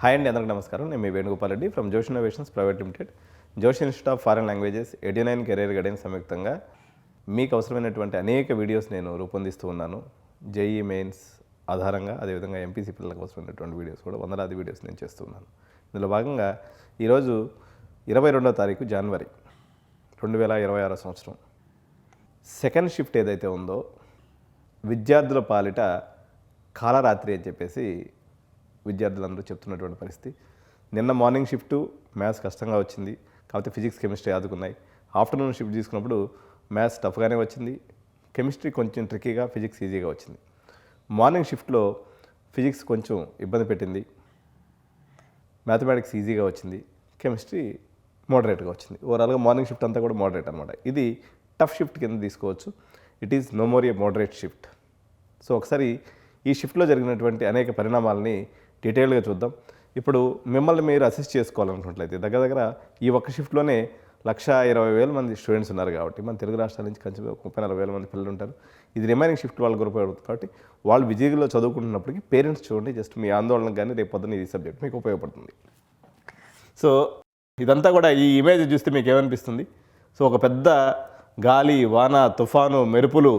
Hi అండి, అందరికీ నమస్కారం. నేను మీ వేణుగోపాల్ రెడ్డి ఫ్రమ్ జోష్ ఇన్నోవేషన్స్ ప్రైవేట్ లిమిటెడ్, జోష్ institute of foreign languages, 89 career guidance సంయుక్తంగా మీకు అవసరమైనటువంటి అనేక వీడియోస్ నేను రూపొందిస్తూ ఉన్నాను. జేఈ మెయిన్స్ ఆధారంగా, అదేవిధంగా ఎంపీసీ పిల్లలకు అవసరమైనటువంటి వీడియోస్ కూడా వందలాది వీడియోస్ నేను చేస్తున్నాను. ఇందులో భాగంగా ఈరోజు 22వ తారీఖు జనవరి 2026 సంవత్సరం సెకండ్ షిఫ్ట్ ఏదైతే ఉందో విద్యార్థుల పాలిట కాలరాత్రి అని చెప్పేసి విద్యార్థులందరూ చెప్తున్నటువంటి పరిస్థితి. నిన్న మార్నింగ్ షిఫ్ట్ మ్యాథ్స్ కష్టంగా వచ్చింది, కాకపోతే ఫిజిక్స్ కెమిస్ట్రీ ఆదుకున్నాయి. ఆఫ్టర్నూన్ షిఫ్ట్ తీసుకున్నప్పుడు మ్యాథ్స్ టఫ్గానే వచ్చింది, కెమిస్ట్రీ కొంచెం ట్రిక్కీగా, ఫిజిక్స్ ఈజీగా వచ్చింది. మార్నింగ్ షిఫ్ట్లో ఫిజిక్స్ కొంచెం ఇబ్బంది పెట్టింది, మ్యాథమెటిక్స్ ఈజీగా వచ్చింది, కెమిస్ట్రీ మోడరేట్గా వచ్చింది. ఓవరాల్గా మార్నింగ్ షిఫ్ట్ అంతా కూడా మోడరేట్ అనమాట. ఇది టఫ్ షిఫ్ట్ కింద తీసుకోవచ్చు. It is no more a moderate shift. So ఒకసారి ఈ షిఫ్ట్లో జరిగినటువంటి అనేక పరిణామాలని డీటెయిల్గా చూద్దాం. ఇప్పుడు మిమ్మల్ని మీరు అసెస్ చేసుకోవాలనుకున్నట్లయితే దగ్గర ఈ ఒక్క షిఫ్ట్లోనే 1,20,000 మంది స్టూడెంట్స్ ఉన్నారు కాబట్టి, మన తెలుగు రాష్ట్రాల నుంచి కొంచెం 30,000-40,000 మంది పిల్లలు ఉంటారు. ఇది రిమైనింగ్ షిఫ్ట్ వాళ్ళ గ్రూప్ అవుతుంది కాబట్టి వాళ్ళు బిజీగా చదువుకుంటున్నప్పటికీ పేరెంట్స్ చూడండి, జస్ట్ మీ ఆందోళనకు కానీ రేపు పొద్దున్న ఈ సబ్జెక్ట్ మీకు ఉపయోగపడుతుంది. సో ఇదంతా కూడా ఈ ఇమేజ్ చూస్తే మీకు ఏమనిపిస్తుంది? సో ఒక పెద్ద గాలి, వాన, తుఫాను, మెరుపులు,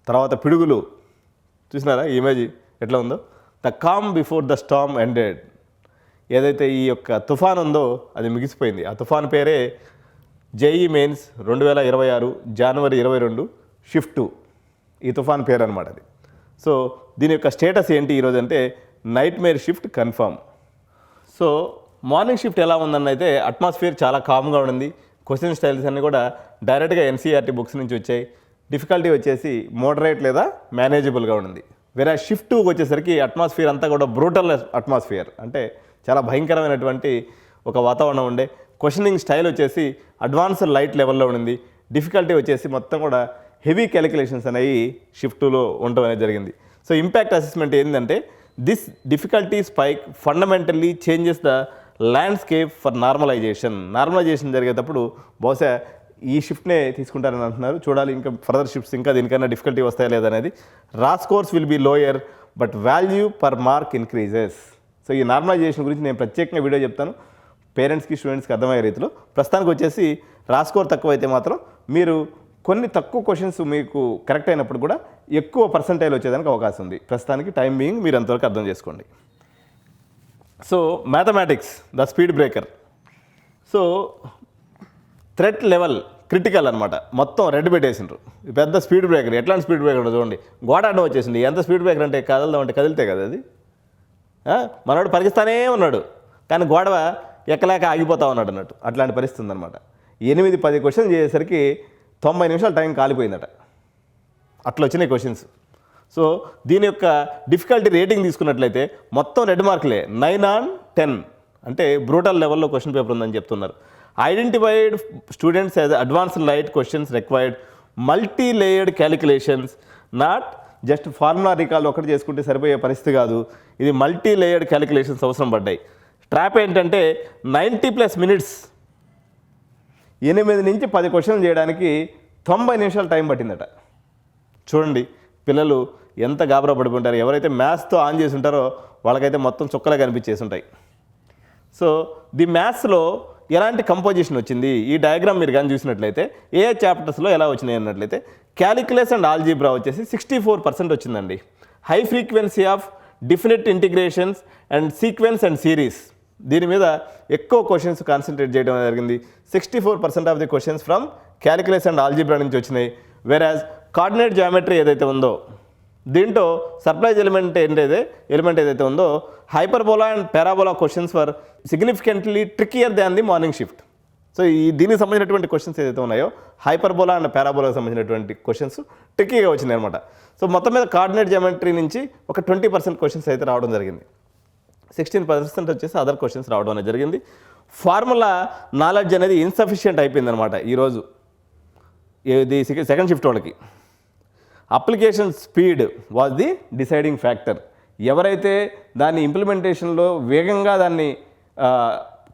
తర్వాత పిడుగులు, చూసినారా ఈ ఇమేజ్ ఎట్లా ఉందో? The calm before the Storm ended. ఏదైతే ఈ యొక్క తుఫాన్ ఉందో అది ముగిసిపోయింది. ఆ తుఫాన్ పేరే జేఈ మెయిన్స్ 2026 జనవరి 22 షిఫ్ట్ 2. ఈ తుఫాన్ పేరు అనమాట అది. సో దీని యొక్క స్టేటస్ ఏంటి ఈరోజు అంటే nightmare shift confirm. So morning shift ఎలా ఉందని అయితే అట్మాస్ఫియర్ చాలా కామ్గా ఉండింది. క్వశ్చన్ స్టైల్స్ అన్నీ కూడా డైరెక్ట్గా ఎన్సీఆర్టీ బుక్స్ నుంచి వచ్చాయి. డిఫికల్టీ వచ్చేసి మోడరేట్ లేదా మేనేజబుల్గా ఉంది. వేరే షిఫ్ట్ 2కి వచ్చేసరికి అట్మాస్ఫియర్ అంతా కూడా బ్రూటల్ అట్మాస్ఫియర్, అంటే చాలా భయంకరమైనటువంటి ఒక వాతావరణం ఉండే. క్వశ్చనింగ్ స్టైల్ వచ్చేసి అడ్వాన్స్డ్ లైట్ లెవెల్లో ఉండింది. డిఫికల్టీ వచ్చేసి మొత్తం కూడా హెవీ క్యాలిక్యులేషన్స్ అనేవి షిఫ్ట్ 2లో ఉండటం అనేది జరిగింది. సో ఇంపాక్ట్ అసెస్మెంట్ ఏంటంటే this difficulty spike fundamentally changes the landscape for normalisation జరిగేటప్పుడు బహుశా ఈ షిఫ్ట్నే తీసుకుంటారని అంటున్నారు. చూడాలి ఇంకా ఫర్దర్ షిఫ్ట్స్ ఇంకా దీనికన్నా డిఫికల్టీ వస్తాయా లేదనేది. Raw scores will be lower but value per mark increases. So ఈ నార్మలైజేషన్ గురించి నేను ప్రత్యేకంగా వీడియో చెప్తాను, పేరెంట్స్కి స్టూడెంట్స్కి అర్థమయ్యే రీతిలో. ప్రస్తుతానికి వచ్చేసి రా స్కోర్ తక్కువ అయితే మాత్రం మీరు కొన్ని తక్కువ క్వశ్చన్స్ మీకు కరెక్ట్ అయినప్పుడు కూడా ఎక్కువ పర్సంటైల్ వచ్చేదానికి అవకాశం ఉంది. ప్రస్తుతానికి టైం బీయింగ్ మీరు అంతవరకు అర్థం చేసుకోండి. So mathematics the speed breaker. So threat level critical అనమాట. మొత్తం రెడ్ పెట్టేసిండ్రు. పెద్ద స్పీడ్ బ్రేకర్. ఎట్లాంటి స్పీడ్ బ్రేకర్ చూడండి, గోడ అడ్డం వచ్చేసింది. ఎంత స్పీడ్ బ్రేకర్ అంటే కదలదామంటే కదిలితే కదా అది. మనోడు పరిగిస్తానే ఉన్నాడు కానీ గోడ ఎక్కలేక ఆగిపోతా ఉన్నాడు అన్నట్టు. అట్లాంటి పరిస్థితి ఉందన్నమాట. 8-10 క్వశ్చన్స్ చేసేసరికి 90 నిమిషాలు టైం కాలిపోయిందట. అట్లా వచ్చినాయి క్వశ్చన్స్. సో దీని యొక్క డిఫికల్టీ రేటింగ్ తీసుకున్నట్లయితే మొత్తం రెడ్ మార్కులే, 9/10, అంటే బ్రూటల్ లెవెల్లో క్వశ్చన్ పేపర్ ఉందని చెప్తున్నారు. Identified students as advanced light questions required multi layered calculations, not just formula recall ఒకటి చేసుకుంటే సరిపోయే పరిస్థితి కాదు. ఇది మల్టీ లేయర్డ్ క్యాలిక్యులేషన్స్ అవసరం పడ్డాయి. ట్రాప్ ఏంటంటే 90+ మినిట్స్, 8 నుంచి 10 క్వశ్చన్లు చేయడానికి 90 నిమిషాలు టైం పట్టిందట. చూడండి పిల్లలు ఎంత గాబరా పడిపోంటారు. ఎవరైతే మ్యాథ్స్తో ఆన్ చేసి ఉంటారో వాళ్ళకైతే మొత్తం చుక్కలే కనిపించేసి ఉంటాయి. సో ది మ్యాథ్స్లో ఎలాంటి కంపోజిషన్ వచ్చింది, ఈ డయాగ్రామ్ మీరు కానీ చూసినట్లయితే ఏ చాప్టర్స్లో ఎలా వచ్చినాయి అన్నట్లయితే క్యాలిక్యులస్ అండ్ ఆల్జీబ్రా వచ్చేసి 64% వచ్చిందండి. High frequency of definite integrations and sequence and series, దీని మీద ఎక్కువ క్వశ్చన్స్ కాన్సన్ట్రేట్ చేయడం జరిగింది. 64% of the questions from calculus and algebra నుంచి వచ్చినాయి. వెరాజ్ కోఆర్డినేట్ జామెట్రీ ఏదైతే ఉందో దీంట్లో సర్ప్రైజ్ ఎలిమెంట్ ఏదైతే ఉందో hyperbola and parabola questions for significantly trickier than the morning shift. So దీనికి సంబంధించినటువంటి క్వశ్చన్స్ ఏదైతే ఉన్నాయో హైపర్బోలా అండ్ పారాబోలాకి సంబంధించినటువంటి క్వశ్చన్స్ ట్రిక్కీగా వచ్చినాయి అనమాట. సో మొత్తం మీద కోఆర్డినేట్ జామెట్రీ నుంచి ఒక 20% క్వశ్చన్స్ అయితే రావడం జరిగింది. 16% వచ్చేసి అదర్ క్వశ్చన్స్ రావడం అనేది జరిగింది. ఫార్ములా నాలెడ్జ్ అనేది ఇన్సఫిషియెంట్ అయిపోయింది అనమాట ఈరోజు ఇది సెకండ్ షిఫ్ట్ వాళ్ళకి. Application speed was the deciding factor. ఎవరైతే దాన్ని ఇంప్లిమెంటేషన్లో వేగంగా దాన్ని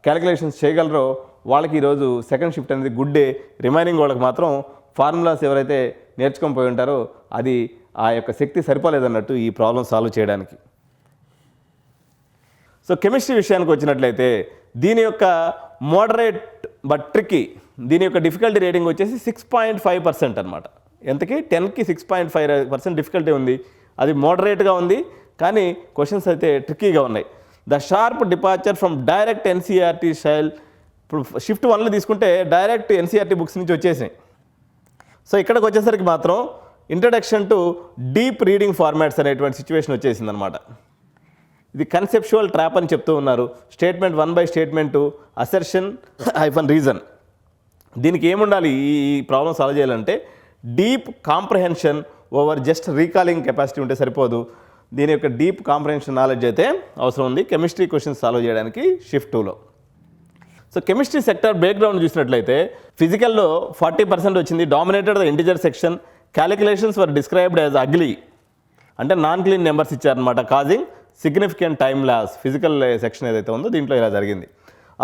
క్యాలిక్యులేషన్స్ చేయగలరో వాళ్ళకి ఈరోజు సెకండ్ షిఫ్ట్ అనేది గుడ్ డే. రిమైనింగ్ వాళ్ళకి మాత్రం ఫార్ములాస్ ఎవరైతే నేర్చుకొని పోయి ఉంటారో అది ఆ యొక్క శక్తి సరిపోలేదన్నట్టు ఈ ప్రాబ్లం సాల్వ్ చేయడానికి. సో కెమిస్ట్రీ విషయానికి వచ్చినట్లయితే దీని యొక్క మోడరేట్ బట్ ట్రిక్కీ, దీని యొక్క డిఫికల్టీ రేటింగ్ వచ్చేసి 6.5% అనమాట. ఎంతకి 10కి 6.5% డిఫికల్టీ ఉంది. అది మోడరేట్గా ఉంది, కానీ క్వశ్చన్స్ అయితే ట్రిక్కీగా ఉన్నాయి. The sharp departure from direct NCERT style. ఇప్పుడు షిఫ్ట్ 1లో తీసుకుంటే డైరెక్ట్ ఎన్సీఆర్టీ బుక్స్ నుంచి వచ్చేసాయి. సో ఇక్కడికి వచ్చేసరికి మాత్రం introduction to deep reading formats అనేటువంటి సిచ్యువేషన్ వచ్చేసింది అనమాట. ఇది కన్సెప్చువల్ ట్రాప్ అని చెప్తూ ఉన్నారు. Statement 1 by statement 2 assertion hyphen reason. దీనికి ఏముండాలి ఈ ప్రాబ్లం సాల్వ్ చేయాలంటే deep comprehension over just recalling capacity ఉంటే సరిపోదు. దీని యొక్క డీప్ కాంప్రహెన్షన్ నాలెడ్జ్ అయితే అవసరం ఉంది కెమిస్ట్రీ క్వశ్చన్స్ సాల్వ్ చేయడానికి షిఫ్ట్ 2లో. సో కెమిస్ట్రీ సెక్టర్ బ్రేక్డౌన్ చూసినట్లయితే ఫిజికల్లో 40% వచ్చింది, dominated the integer section. Calculations were described as ugly, అంటే నాన్ క్లీన్ నెంబర్స్ ఇచ్చారనమాట, causing significant time loss. Physical section ఏదైతే ఉందో దీంట్లో ఇలా జరిగింది.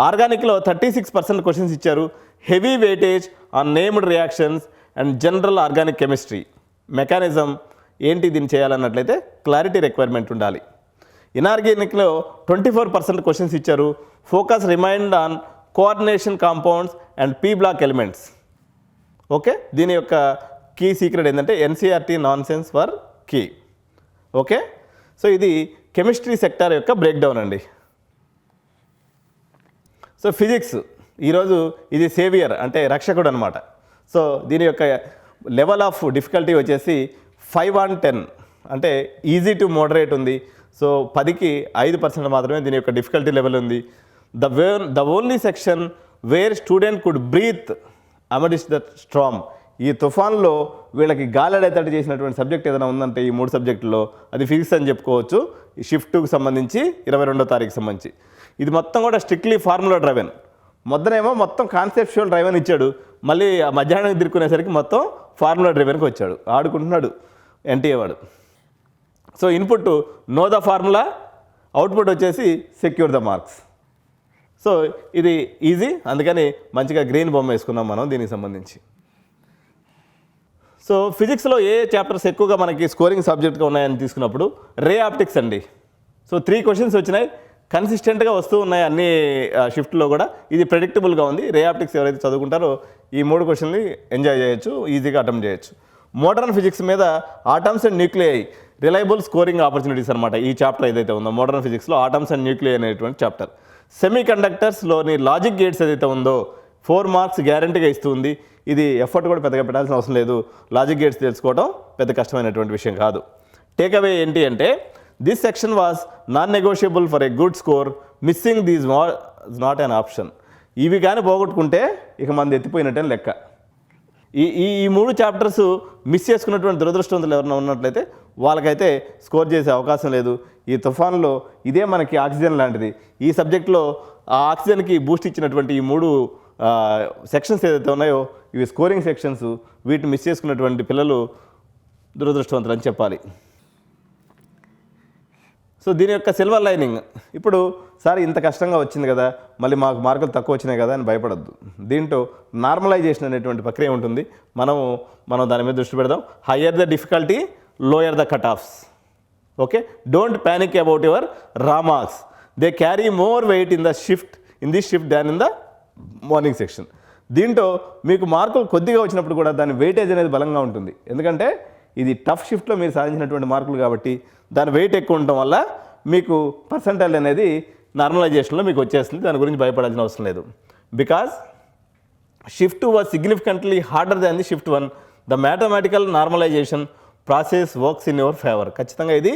ఆర్గానిక్లో 36% క్వశ్చన్స్ ఇచ్చారు. Heavy weightage on named reactions and general organic chemistry. Mechanism ఏంటి దీన్ని చేయాలన్నట్లయితే క్లారిటీ రిక్వైర్మెంట్ ఉండాలి. ఇనార్గానిక్లో 24% క్వశ్చన్స్ ఇచ్చారు. Focus remind on coordination compounds and P block elements. Okay, దీని యొక్క కీ సీక్రెట్ ఏంటంటే NCERT nonsense for key. Okay, so ఇది కెమిస్ట్రీ సెక్టార్ యొక్క బ్రేక్డౌన్ అండి. సో ఫిజిక్స్ ఈరోజు ఇది సేవియర్ అంటే రక్షకుడు అనమాట. సో దీని యొక్క లెవెల్ ఆఫ్ డిఫికల్టీ వచ్చేసి 5 on 10 అంటే ఈజీ టు మోడరేట్ ఉంది. సో 10కి 5% మాత్రమే దీని యొక్క డిఫికల్టీ లెవెల్ ఉంది. The only section where student could breathe amidst the storm. ఈ తుఫాన్లో వీళ్ళకి గాలడేతట్టు చేసినటువంటి సబ్జెక్ట్ ఏదైనా ఉందంటే ఈ 3 సబ్జెక్టుల్లో అది ఫిజిక్స్ అని చెప్పుకోవచ్చు. ఈ షిఫ్ట్ 2కి సంబంధించి 22వ తారీఖుకి సంబంధించి ఇది మొత్తం కూడా స్ట్రిక్ట్లీ ఫార్ములా డ్రైవెన్. మొదనేమో మొత్తం కాన్సెప్చువల్ డ్రైవెన్ ఇచ్చాడు, మళ్ళీ మధ్యాహ్నం తిరుక్కునేసరికి మొత్తం ఫార్ములా డ్రైవెన్కి వచ్చాడు. ఆడుకుంటున్నాడు ఎన్టీఏ వాడు. So input know the formula, output వచ్చేసి సెక్యూర్ ద మార్క్స్. సో ఇది ఈజీ, అందుకని మంచిగా గ్రీన్ బొమ్మ వేసుకున్నాం మనం దీనికి సంబంధించి. సో ఫిజిక్స్లో ఏ చాప్టర్స్ ఎక్కువగా మనకి స్కోరింగ్ సబ్జెక్ట్గా ఉన్నాయని తీసుకున్నప్పుడు రే ఆప్టిక్స్ అండి. సో 3 క్వశ్చన్స్ వచ్చినాయి, కన్సిస్టెంట్గా వస్తూ ఉన్నాయి అన్ని షిఫ్ట్లో కూడా. ఇది ప్రెడిక్టబుల్గా ఉంది. రే ఆప్టిక్స్ ఎవరైతే చదువుకుంటారో ఈ 3 క్వశ్చన్ని ఎంజాయ్ చేయొచ్చు, ఈజీగా అటెంప్ట్ చేయొచ్చు. మోడర్న్ ఫిజిక్స్ మీద atoms and nuclei reliable scoring opportunities అనమాట. ఈ చాప్టర్ ఏదైతే ఉందో మోడర్న్ ఫిజిక్స్లో ఆటమ్స్ అండ్ న్యూక్లియై అనేటువంటి చాప్టర్. సెమీ కండక్టర్స్లోని లాజిక్ గేట్స్ ఏదైతే ఉందో 4 మార్క్స్ గ్యారంటీగా ఇస్తుంది. ఇది ఎఫర్ట్ కూడా పెద్దగా పెట్టాల్సిన అవసరం లేదు. లాజిక్ గేట్స్ తెలుసుకోవడం పెద్ద కష్టమైనటువంటి విషయం కాదు. టేక్అవే ఏంటి అంటే this section was non negotiable for a good score, missing these was not an option. ఇవి కానీ పోగొట్టుకుంటే ఇక మంది ఎత్తిపోయినట్టే లెక్క. ఈ 3 చాప్టర్స్ మిస్ చేసుకున్నటువంటి దురదృష్టవంతులు ఎవరైనా ఉన్నట్లయితే వాళ్ళకైతే స్కోర్ చేసే అవకాశం లేదు. ఈ తుఫాన్లో ఇదే మనకి ఆక్సిజన్ లాంటిది. ఈ సబ్జెక్ట్లో ఆ ఆక్సిజన్కి బూస్ట్ ఇచ్చినటువంటి ఈ 3 సెక్షన్స్ ఏదైతే ఉన్నాయో ఇవి స్కోరింగ్ సెక్షన్స్. వీటిని మిస్ చేసుకున్నటువంటి పిల్లలు దురదృష్టవంతులు అని చెప్పాలి. సో దీని యొక్క సిల్వర్ లైనింగ్, ఇప్పుడు సార్ ఇంత కష్టంగా వచ్చింది కదా, మళ్ళీ మాకు మార్కులు తక్కువ వచ్చినాయి కదా అని భయపడద్దు. దీంట్లో నార్మలైజేషన్ అనేటువంటి ప్రక్రియ ఉంటుంది. మనం దాని మీద దృష్టి పెడదాం. Higher the difficulty, lower the cut offs. Okay, don't panic about your raw marks. They carry more weight in this shift than in the morning section. దీంట్లో మీకు మార్కులు కొద్దిగా వచ్చినప్పుడు కూడా దాని వెయిటేజ్ అనేది బలంగా ఉంటుంది. ఎందుకంటే ఇది టఫ్ షిఫ్ట్లో మీరు సాధించినటువంటి మార్కులు కాబట్టి దాని వెయిట్ ఎక్కువ ఉండటం వల్ల మీకు పర్సంటైల్ అనేది నార్మలైజేషన్లో మీకు వచ్చేస్తుంది. దాని గురించి భయపడాల్సిన అవసరం లేదు. Because shift 2 was significantly harder than the shift 1. The mathematical normalisation process works in your favour. ఖచ్చితంగా ఇది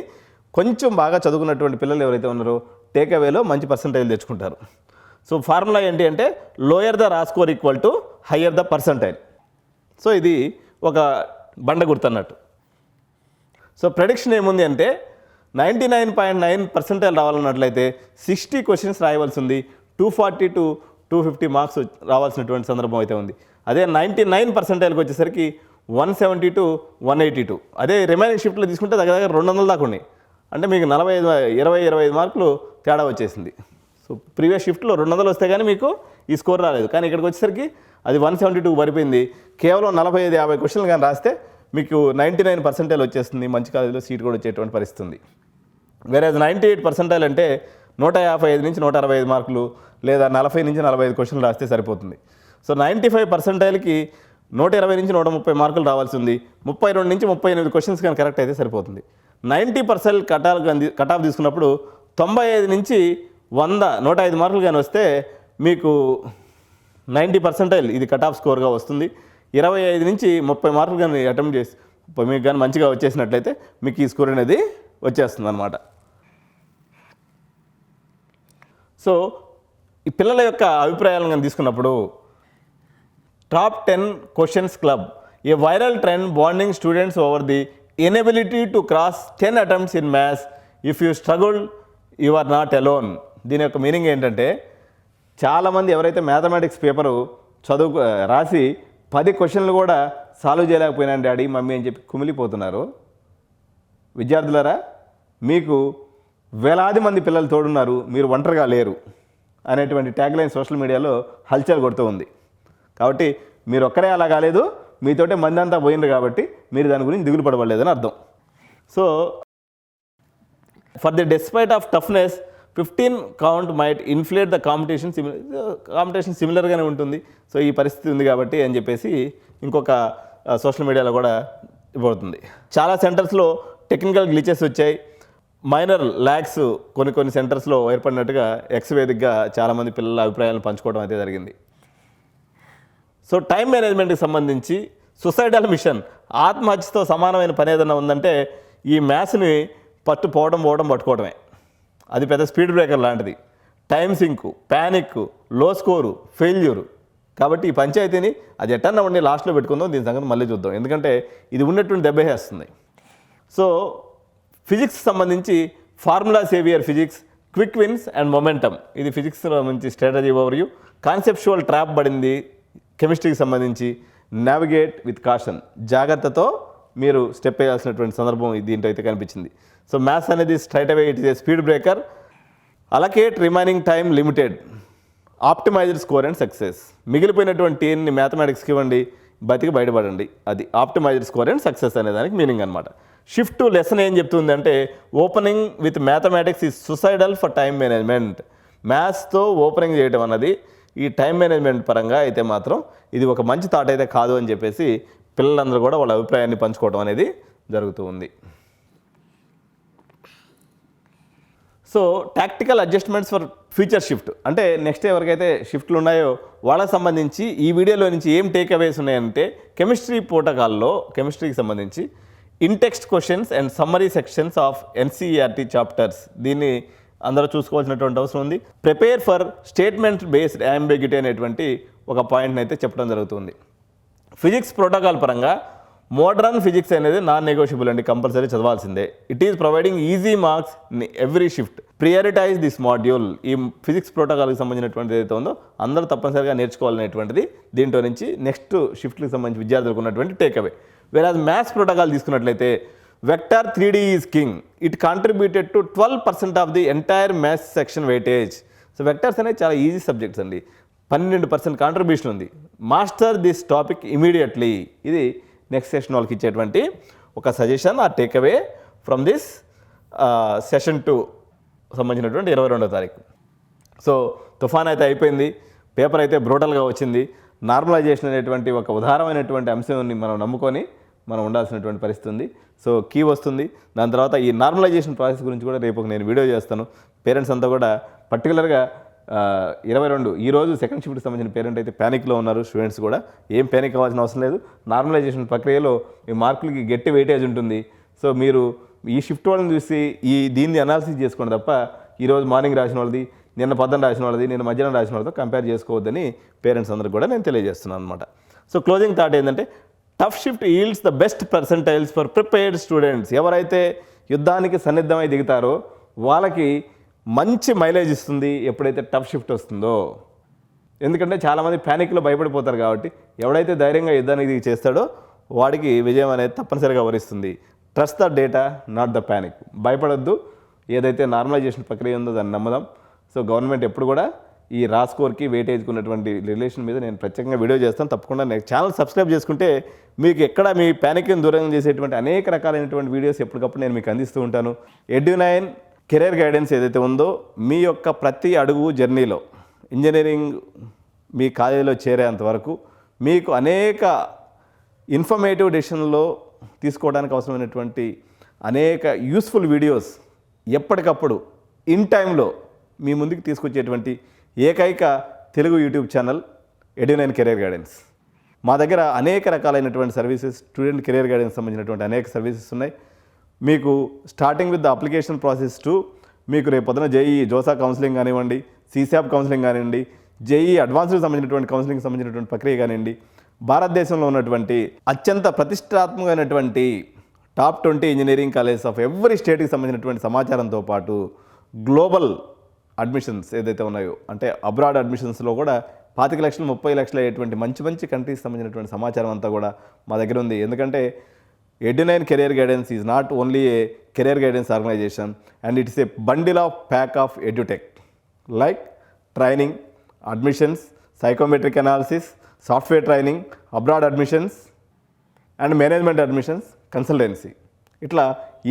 కొంచెం బాగా చదువుకున్నటువంటి పిల్లలు ఎవరైతే ఉన్నారో టేక్అవేలో మంచి పర్సంటైల్ తెచ్చుకుంటారు. సో ఫార్ములా ఏంటి అంటే lower the raw score equal to higher the percentile. So ఇది ఒక బండ గుర్తన్నట్టు. సో ప్రెడిక్షన్ ఏముంది అంటే 99.9% రావాలన్నట్లయితే 60 క్వశ్చన్స్ రాయవలసి ఉంది. 240 to 250 మార్క్స్ రావాల్సినటువంటి సందర్భం అయితే ఉంది. అదే 99%కి వచ్చేసరికి 170 to 182. అదే రిమైనింగ్ షిఫ్ట్లో తీసుకుంటే దగ్గర 200 దాకా ఉన్నాయి. అంటే మీకు 25 మార్కులు తేడా వచ్చేసింది. సో ప్రీవియస్ షిఫ్ట్లో 200 వస్తే కానీ మీకు ఈ స్కోర్ రాలేదు, కానీ ఇక్కడికి వచ్చేసరికి అది 172 పడిపోయింది. కేవలం 45-50 క్వశ్చన్లు కానీ రాస్తే మీకు 99% వచ్చేస్తుంది. మంచి కాలేజీలో సీట్ కూడా వచ్చేటువంటి పరిస్థితి ఉంది. వేరేజ్ 98% అంటే 155 నుంచి 165 మార్కులు లేదా 40 నుంచి 45 క్వశ్చన్లు రాస్తే సరిపోతుంది. సో 95 పర్సెంటైల్కి 120 నుంచి 130 మార్కులు రావాల్సి ఉంది. 32 నుంచి 38 క్వశ్చన్స్ కానీ కరెక్ట్ అయితే సరిపోతుంది. 90% కట్ ఆఫ్ తీసుకున్నప్పుడు 95 నుంచి 100 105 మార్కులు కానీ వస్తే మీకు 90 పర్సెంటైల్ ఇది కట్ ఆఫ్ స్కోర్గా వస్తుంది. 25 నుంచి 30 మార్కులు కానీ అటెంప్ట్ చేసి మీకు కానీ మంచిగా వచ్చేసినట్లయితే మీకు ఈ స్కోర్ అనేది వచ్చేస్తుంది అనమాట. సో ఈ పిల్లల యొక్క అభిప్రాయాలను కానీ తీసుకున్నప్పుడు top 10 questions club a viral trend bonding students over the inability to cross 10 attempts in maths if you struggle you are not alone. దీని యొక్క మీనింగ్ ఏంటంటే చాలామంది ఎవరైతే మ్యాథమెటిక్స్ పేపరు రాసి 10 క్వశ్చన్లు కూడా సాల్వ్ చేయలేకపోయినాను డాడీ మమ్మీ అని చెప్పి కుమిలిపోతున్నారు. విద్యార్థులారా, మీకు వేలాది మంది పిల్లలు తోడున్నారు, మీరు ఒంటరిగా లేరు అనేటువంటి ట్యాగ్లైన్ సోషల్ మీడియాలో హల్చల్ కొడుతూ ఉంది. కాబట్టి మీరు ఒక్కరే అలా కాలేదు, మీతోటే మంది అంతా పోయిండ్రు కాబట్టి మీరు దాని గురించి దిగులు పడబడలేదని అర్థం. So for the despite of toughness 15 count might inflate the competition సిమిలర్గానే ఉంటుంది. సో ఈ పరిస్థితి ఉంది కాబట్టి అని చెప్పేసి ఇంకొక సోషల్ మీడియాలో కూడా ఇవ్వబడుతుంది. చాలా సెంటర్స్లో టెక్నికల్ గ్లిచెస్ వచ్చాయి. మైనర్ ల్యాగ్స్ కొన్ని సెంటర్స్లో ఏర్పడినట్టుగా ఎక్స్ వేదికగా చాలామంది పిల్లల అభిప్రాయాలను పంచుకోవడం అయితే జరిగింది. సో టైం మేనేజ్మెంట్కి సంబంధించి సుసైడల్ మిషన్ ఆత్మహత్యతో సమానమైన పని ఏదైనా ఉందంటే ఈ మ్యాథ్స్ని పట్టుకోవడమే. అది పెద్ద స్పీడ్ బ్రేకర్ లాంటిది. టైం సింకు, ప్యానిక్, లో స్కోరు, ఫెయిల్యూర్. కాబట్టి ఈ పంచాయతీని అది ఎట్టన్నా ఉండి లాస్ట్లో పెట్టుకుందాం, దీని సంగతి మళ్ళీ చూద్దాం. ఎందుకంటే ఇది ఉన్నటువంటి దెబ్బేస్తుంది. సో ఫిజిక్స్ సంబంధించి formula saviour physics, quick wins and momentum, ఇది ఫిజిక్స్ సంబంధించి స్ట్రాటజీ ఓవర్వ్యూ. కాన్సెప్చువల్ ట్రాప్ పడింది కెమిస్ట్రీకి సంబంధించి. నావిగేట్ విత్ కాషన్, జాగ్రత్తతో మీరు స్టెప్ వేయాల్సినటువంటి సందర్భం దీంట్లో అయితే కనిపించింది. సో మ్యాథ్స్ అనేది straight away it is a speed breaker. Allocate remaining time limited, optimised score and success. మిగిలిపోయినటువంటి టీన్ని మ్యాథమెటిక్స్కి ఇవ్వండి, బయటపడండి. అది ఆప్టిమైజ్డ్ స్కోర్ అండ్ సక్సెస్ అనే దానికి మీనింగ్ అనమాట. షిఫ్ట్ లెసన్ ఏం చెప్తుంది అంటే opening with mathematics is suicidal for time management. మ్యాథ్స్తో ఓపెనింగ్ చేయడం అన్నది ఈ టైం మేనేజ్మెంట్ పరంగా అయితే మాత్రం ఇది ఒక మంచి థాట్ అయితే కాదు అని చెప్పేసి పిల్లలందరూ కూడా వాళ్ళ అభిప్రాయాన్ని పంచుకోవడం అనేది జరుగుతూ ఉంది. So tactical adjustments for future shift అంటే నెక్స్ట్ ఎవరికైతే షిఫ్ట్లు ఉన్నాయో వాళ్ళకి సంబంధించి ఈ వీడియోలో నుంచి ఏం టేక్ అవేస్ ఉన్నాయంటే కెమిస్ట్రీ ప్రోటోకాల్లో కెమిస్ట్రీకి సంబంధించి in text questions and summary sections of NCERT chapters, దీన్ని అందరూ చూసుకోవాల్సినటువంటి అవసరం ఉంది. Prepare for statement based ambiguity అనేటువంటి ఒక పాయింట్ని అయితే చెప్పడం జరుగుతుంది. ఫిజిక్స్ ప్రోటోకాల్ పరంగా మోడర్న్ ఫిజిక్స్ అనేది నాన్ నెగోషియబుల్ అండి, కంపల్సరీ చదవాల్సిందే. It is providing easy marks in every shift. Prioritise this module. ఈ ఫిజిక్స్ ప్రోటోకాల్కి సంబంధించినటువంటిది ఏదైతే ఉందో అందరూ తప్పనిసరిగా నేర్చుకోవాలనేటువంటిది దీంట్లో నుంచి నెక్స్ట్ షిఫ్ట్కి సంబంధించి విద్యార్థులకు ఉన్నటువంటి టేక్అవే. వేరాజ్ మ్యాథ్స్ ప్రోటోకాల్ తీసుకున్నట్లయితే vector 3D is king. It contributed to 12% of the entire maths section weightage. So vectors అనేది చాలా ఈజీ సబ్జెక్ట్స్ అండి, 12% కాంట్రిబ్యూషన్ ఉంది. Master this topic immediately. ఇది నెక్స్ట్ సెషన్ వాళ్ళకి ఇచ్చేటువంటి ఒక సజెషన్, ఆ టేక్అవే ఫ్రమ్ దిస్ సెషన్ 2 సంబంధించినటువంటి 22వ తారీఖు. సో తుఫాన్ అయితే అయిపోయింది, పేపర్ అయితే బ్రూటల్గా వచ్చింది. నార్మలైజేషన్ అనేటువంటి ఒక ఉదారమైనటువంటి అంశాన్ని మనం నమ్ముకొని మనం ఉండాల్సినటువంటి పరిస్థితి ఉంది. సో కీ వస్తుంది. దాని తర్వాత ఈ నార్మలైజేషన్ ప్రాసెస్ గురించి కూడా రేపు నేను వీడియో చేస్తాను. పేరెంట్స్ అంతా కూడా పర్టికులర్గా 22 ఈరోజు సెకండ్ షిఫ్ట్కి సంబంధించిన పేరెంట్ అయితే ప్యానిక్లో ఉన్నారు. స్టూడెంట్స్ కూడా ఏం ప్యానిక్ అవ్వాల్సిన అవసరం లేదు. నార్మలైజేషన్ ప్రక్రియలో మీ మార్కులకి గట్టి వెయిటేజ్ ఉంటుంది. సో మీరు ఈ షిఫ్ట్ వాళ్ళని చూసి దీన్ని అనాలిసిస్ చేసుకోండి తప్ప ఈరోజు మార్నింగ్ రాసిన వాళ్ళది, నిన్న పొద్దున్న రాసిన వాళ్ళది, నిన్న మధ్యాహ్నం రాసిన వాళ్ళతో కంపేర్ చేసుకోవద్దని పేరెంట్స్ అందరికి కూడా నేను తెలియజేస్తున్నాను అనమాట. సో క్లోజింగ్ థాట్ ఏంటంటే tough shift yields the best percentiles for prepared students. ఎవరైతే యుద్ధానికి సన్నిద్ధమై దిగుతారో వాళ్ళకి మంచి మైలేజ్ ఇస్తుంది ఎప్పుడైతే టఫ్ షిఫ్ట్ వస్తుందో. ఎందుకంటే చాలామంది ప్యానిక్లో భయపడిపోతారు కాబట్టి ఎవడైతే ధైర్యంగా యుద్ధానికి దిగి చేస్తాడో వాడికి విజయం అనేది తప్పనిసరిగా వరిస్తుంది. Trust the data, not the panic. భయపడొద్దు, ఏదైతే నార్మలైజేషన్ ప్రక్రియ ఉందో దాన్ని నమ్మదాం. సో గవర్నమెంట్ ఎప్పుడు కూడా ఈ రా స్కోర్కి వెయిటేజ్కి ఉన్నటువంటి రిలేషన్ మీద నేను ప్రత్యేకంగా వీడియో చేస్తాను. తప్పకుండా నేను ఛానల్ సబ్స్క్రైబ్ చేసుకుంటే మీకు ఎక్కడ మీ ప్యానిక్ని దూరం చేసేటువంటి అనేక రకాలైనటువంటి వీడియోస్ ఎప్పటికప్పుడు నేను మీకు అందిస్తూ ఉంటాను. Edu9 కెరీర్ గైడెన్స్ ఏదైతే ఉందో మీ యొక్క ప్రతి అడుగు జర్నీలో ఇంజనీరింగ్ మీ కాలేజీలో చేరేంత వరకు మీకు అనేక ఇన్ఫర్మేటివ్ డెసిషన్లో తీసుకోవడానికి అవసరమైనటువంటి అనేక యూస్ఫుల్ వీడియోస్ ఎప్పటికప్పుడు ఇన్ టైంలో మీ ముందుకు తీసుకొచ్చేటువంటి ఏకైక తెలుగు యూట్యూబ్ ఛానల్ ఎడ్యు9 కెరీర్ గైడెన్స్. మా దగ్గర అనేక రకాలైనటువంటి సర్వీసెస్, స్టూడెంట్ కెరీర్ గైడెన్స్ సంబంధించినటువంటి అనేక సర్వీసెస్ ఉన్నాయి. మీకు starting with the application process to మీకు రేపు పొద్దున జేఈ జోసా కౌన్సిలింగ్ కానివ్వండి, సీసాప్ కౌన్సిలింగ్ కానివ్వండి, జేఈ అడ్వాన్స్డ్ సంబంధించినటువంటి కౌన్సిలింగ్ సంబంధించినటువంటి ప్రక్రియ కానివ్వండి, భారతదేశంలో ఉన్నటువంటి అత్యంత ప్రతిష్టాత్మకమైనటువంటి top 20 engineering colleges of every స్టేట్కి సంబంధించినటువంటి సమాచారంతో పాటు గ్లోబల్ అడ్మిషన్స్ ఏదైతే ఉన్నాయో, అంటే అబ్రాడ్ అడ్మిషన్స్లో కూడా 25 లక్షలు 30 లక్షలు అయ్యేటువంటి మంచి మంచి కంట్రీస్ సంబంధించినటువంటి సమాచారం అంతా కూడా మా దగ్గర ఉంది. ఎందుకంటే ఎడ్యు9 career guidance is not only a career guidance organisation and it's a bundle of pack of edutech like training, admissions, psychometric analysis, software training, abroad admissions and management admissions, consultancy, ఇట్లా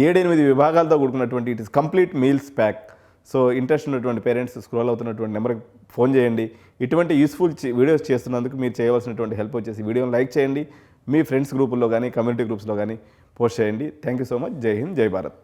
7-8 విభాగాలతో కూడుకున్నటువంటి it is complete meals pack. So interest ఉన్నటువంటి parents scroll అవుతున్నటువంటి నెంబర్కి phone చేయండి. ఇటువంటి useful videos చేస్తున్నందుకు మీరు చేయవలసినటువంటి హెల్ప్ వచ్చేసి వీడియోని లైక్ చేయండి, మీ ఫ్రెండ్స్ గ్రూపుల్లో కానీ కమ్యూనిటీ గ్రూప్స్లో కానీ పోస్ట్ చేయండి. Thank you so much. జై హింద్, జై భారత్.